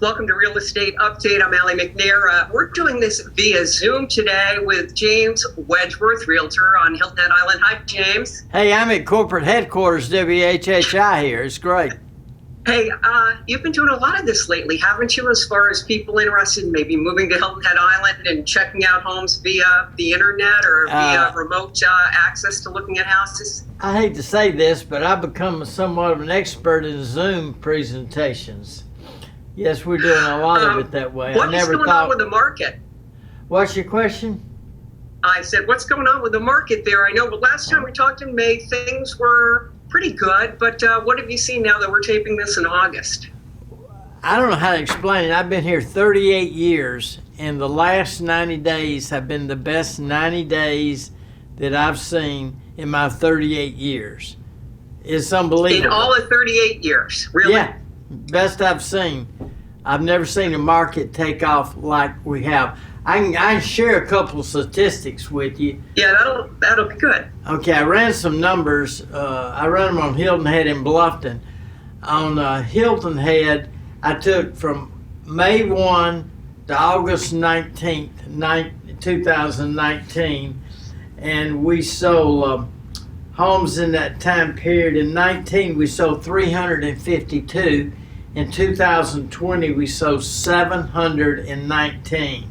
Welcome to Real Estate Update. I'm Allie McNair. We're doing this via Zoom today with James Wedgeworth, Realtor on Hilton Head Island. Hi, James. Hey, I'm at corporate headquarters, WHHI here. It's great. Hey, you've been doing a lot of this lately, haven't you, as far as people interested in maybe moving to Hilton Head Island and checking out homes via the internet or via remote access to looking at houses? I hate to say this, but I've become somewhat of an expert in Zoom presentations. Yes, we're doing a lot of it that way. What's going on with the market? What's your question? I said, what's going on with the market there? I know, but last time we talked in May, things were pretty good, but what have you seen now that we're taping this in August? I don't know how to explain it. I've been here 38 years, and the last 90 days have been the best 90 days that I've seen in my 38 years. It's unbelievable. In all of 38 years, really? Yeah, best I've seen. I've never seen a market take off like we have. I can share a couple of statistics with you. Yeah, that'll be good. Okay, I ran some numbers. I ran them on Hilton Head in Bluffton. On Hilton Head, I took from May 1 to August 19th, 2019, and we sold homes in that time period. In 19, we sold 352. In 2020, we sold 719.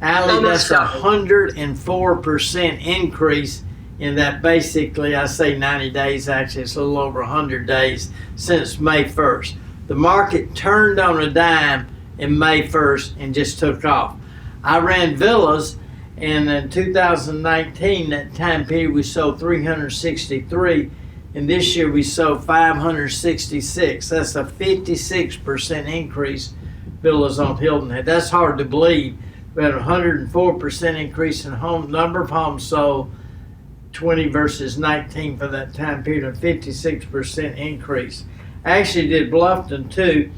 Allie, that's 104% increase in that. Basically, I say 90 days, actually it's a little over 100 days since May 1st. The market turned on a dime in May 1st and just took off. I ran villas, and in 2019, that time period, we sold 363, and this year we sold 566. That's a 56% increase, villas on Hilton Head. That's hard to believe. We had a 104% increase in number of homes sold, 20 versus 19 for that time period, a 56% increase. I actually did Bluffton too.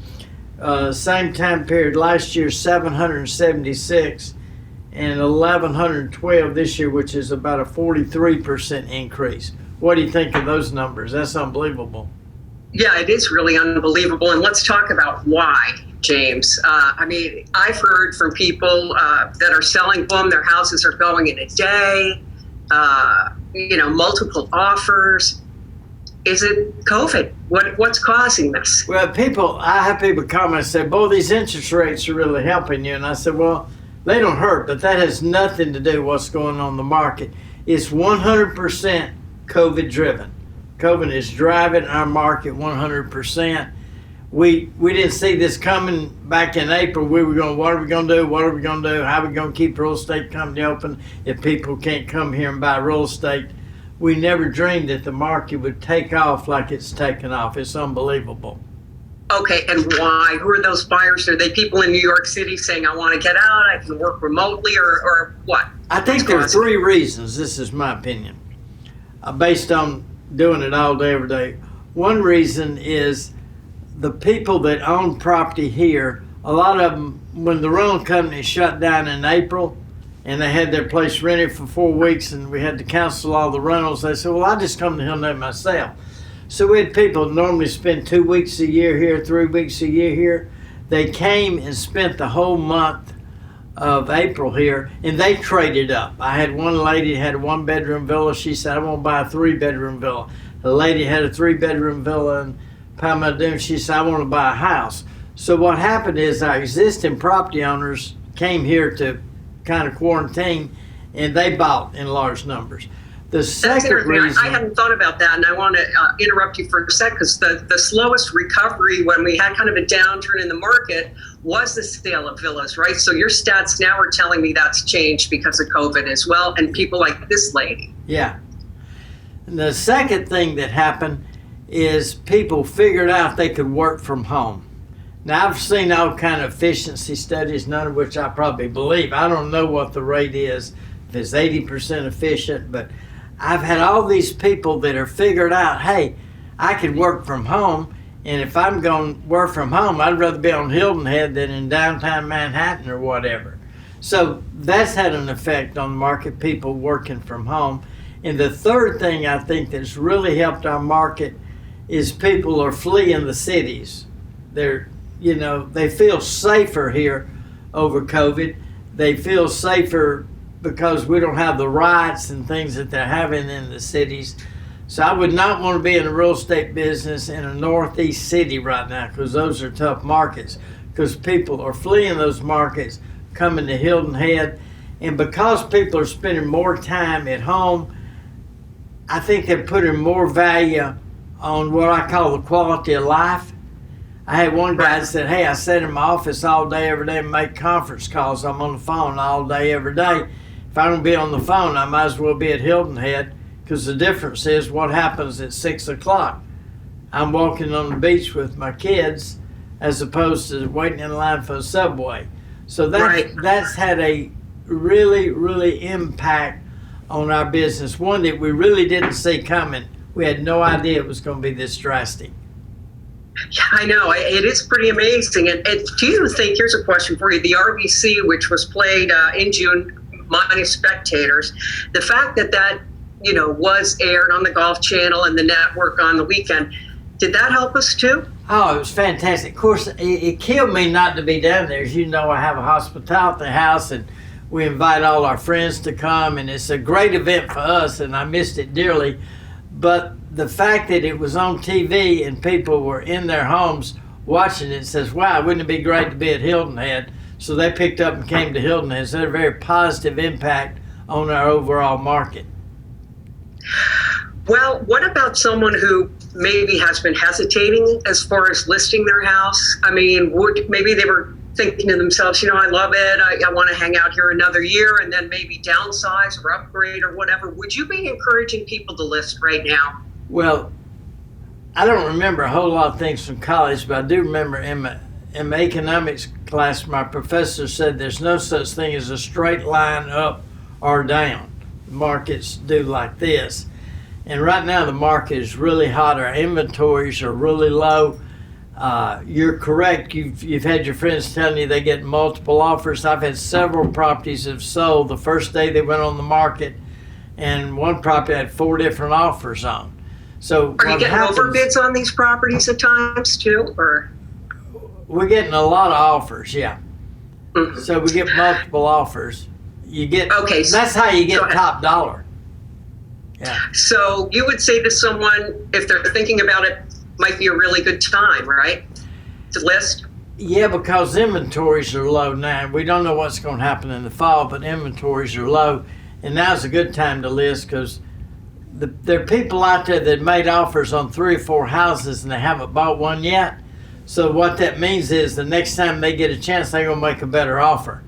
Same time period last year, 776, and 1,112 this year, which is about a 43% increase. What do you think of those numbers? That's unbelievable. Yeah, it is really unbelievable. And let's talk about why, James. I mean, I've heard from people that are selling, boom, their houses are going in a day, multiple offers. Is it COVID? What's causing this? Well, I have people comment and say, boy, these interest rates are really helping you. And I said, well, they don't hurt, but that has nothing to do with what's going on in the market. It's 100% COVID driven. COVID is driving our market 100%. We didn't see this coming back in April. We were going, what are we going to do? What are we going to do? How are we going to keep the real estate company open if people can't come here and buy real estate? We never dreamed that the market would take off like it's taken off. It's unbelievable. Okay, and why? Who are those buyers? Are they people in New York City saying, I want to get out, I can work remotely, or what? I think there are three reasons. This is my opinion, based on doing it all day, every day. One reason is the people that own property here, a lot of them, when the rental company shut down in April and they had their place rented for 4 weeks and we had to cancel all the rentals, they said, well, I'll just come to Hilton Head myself. So we had people normally spend 2 weeks a year here, 3 weeks a year here. They came and spent the whole month of April here, and they traded up. I had one lady that had a 1-bedroom villa. She said, I want to buy a 3-bedroom villa. A lady had a 3-bedroom villa in Palma Dune. She said, I want to buy a house. So what happened is our existing property owners came here to kind of quarantine, and they bought in large numbers. The second reason, I hadn't thought about that, and I want to interrupt you for a sec, because the slowest recovery when we had kind of a downturn in the market was the sale of villas, right? So your stats now are telling me that's changed because of COVID as well, and people like this lady. Yeah. And the second thing that happened is people figured out they could work from home. Now, I've seen all kind of efficiency studies, none of which I probably believe. I don't know what the rate is, if it's 80% efficient, but I've had all these people that are figured out, hey, I can work from home, and if I'm going to work from home, I'd rather be on Hilton Head than in downtown Manhattan or whatever. So that's had an effect on the market, people working from home. And the third thing I think that's really helped our market is people are fleeing the cities. They're they feel safer here over COVID. They feel safer because we don't have the riots and things that they're having in the cities. So I would not want to be in the real estate business in a northeast city right now, because those are tough markets, because people are fleeing those markets, coming to Hilton Head. And because people are spending more time at home, I think they're putting more value on what I call the quality of life. I had one guy that said, hey, I sit in my office all day, every day and make conference calls. I'm on the phone all day, every day. If I don't be on the phone, I might as well be at Hilton Head, because the difference is what happens at 6 o'clock. I'm walking on the beach with my kids as opposed to waiting in line for a subway. So that's had a really, really impact on our business. One that we really didn't see coming. We had no idea it was going to be this drastic. Yeah, I know. It is pretty amazing. And do you think, here's a question for you, the RBC, which was played in June, minus spectators, the fact that was aired on the Golf Channel and the network on the weekend, did that help us too? Oh, it was fantastic. Of course, it killed me not to be down there. As you know, I have a hospitality house, and we invite all our friends to come, and it's a great event for us, and I missed it dearly. But the fact that it was on TV and people were in their homes watching it says, wow, wouldn't it be great to be at Hilton Head? So they picked up and came to Hilton Head. So it had a very positive impact on our overall market. Well, what about someone who maybe has been hesitating as far as listing their house? I mean, maybe they were thinking to themselves, I love it. I want to hang out here another year and then maybe downsize or upgrade or whatever. Would you be encouraging people to list right now? Well, I don't remember a whole lot of things from college, but I do remember in my economics class, my professor said there's no such thing as a straight line up or down. The markets do like this. And right now the market is really hot. Our inventories are really low. You're correct. You've had your friends telling you they get multiple offers. I've had several properties have sold the first day they went on the market, and one property had 4 different offers on. So are you getting overbids on these properties at times too, or? We're getting a lot of offers, yeah. Mm-hmm. So we get multiple offers. You get okay. That's how you get top dollar. Yeah. So you would say to someone, if they're thinking about it, might be a really good time, right, to list? Yeah, because inventories are low now. We don't know what's going to happen in the fall, but inventories are low, and now's a good time to list, because there are people out there that made offers on 3 or 4 houses and they haven't bought one yet. So what that means is the next time they get a chance, they're going to make a better offer,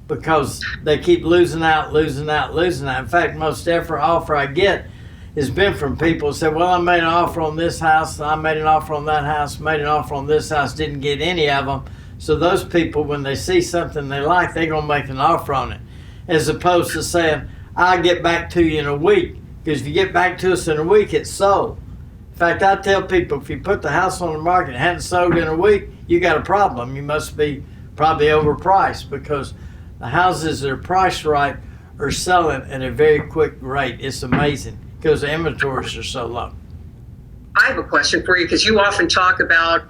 because they keep losing out. In fact, most every offer I get has been from people who say, well, I made an offer on this house, I made an offer on that house, made an offer on this house, didn't get any of them. So those people, when they see something they like, they're going to make an offer on it, as opposed to saying, I'll get back to you in a week, because if you get back to us in a week, it's sold. In fact, I tell people, if you put the house on the market and hadn't sold in a week, you got a problem. You must be probably overpriced, because the houses that are priced right are selling at a very quick rate. It's amazing, because the inventories are so low. I have a question for you, because you often talk about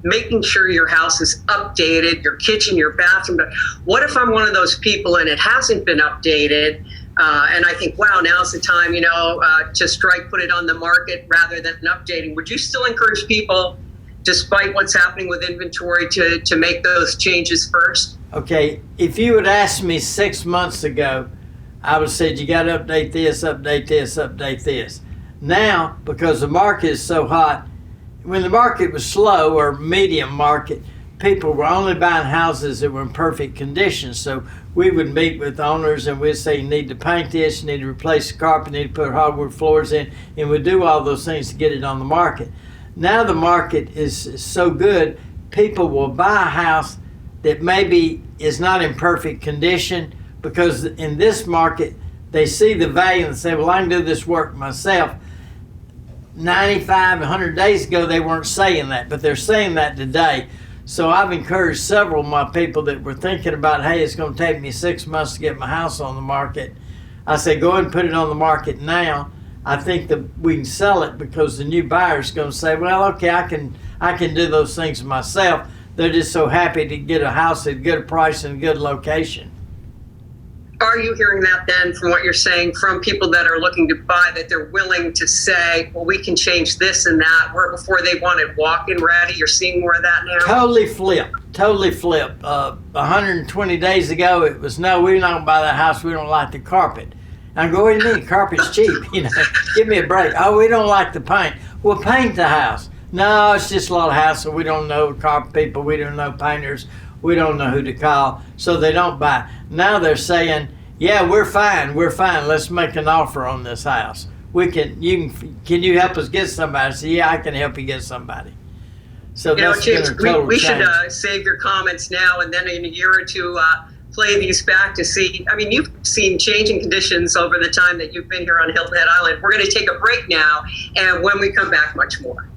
making sure your house is updated, your kitchen, your bathroom. But what if I'm one of those people and it hasn't been updated, and I think, wow, now's the time, to put it on the market rather than updating? Would you still encourage people, despite what's happening with inventory, to make those changes first? Okay, if you had asked me 6 months ago, I would have said, you got to update this, update this, update this. Now, because the market is so hot, when the market was slow or medium market, people were only buying houses that were in perfect condition. So we would meet with owners and we'd say, you need to paint this, you need to replace the carpet, you need to put hardwood floors in, and we'd do all those things to get it on the market. Now the market is so good, people will buy a house that maybe is not in perfect condition, because in this market, they see the value and say, well, I can do this work myself. 95, 100 days ago, they weren't saying that, but they're saying that today. So I've encouraged several of my people that were thinking about, hey, it's going to take me 6 months to get my house on the market. I say, go ahead and put it on the market now. I think that we can sell it, because the new buyer's going to say, well, okay, I can do those things myself. They're just so happy to get a house at a good price and good location. Are you hearing that then from what you're saying from people that are looking to buy, that they're willing to say, well, we can change this and that, where before they wanted walk-in ready? You're seeing more of that now? Totally flip. 120 days ago, it was, no, we're not going to buy that house. We don't like the carpet. I go, what do you mean? Carpet's cheap. Give me a break. Oh, we don't like the paint. Well, paint the house. No, it's just a lot of hassle. We don't know carpet people. We don't know painters. We don't know who to call. So they don't buy. Now they're saying, yeah, we're fine. Let's make an offer on this house. Can you help us get somebody? I say, yeah, I can help you get somebody. So that's James, been a total we should change. save your comments now, and then in a year or two, play these back to see. I mean, you've seen changing conditions over the time that you've been here on Hilton Head Island. We're going to take a break now, and when we come back, much more.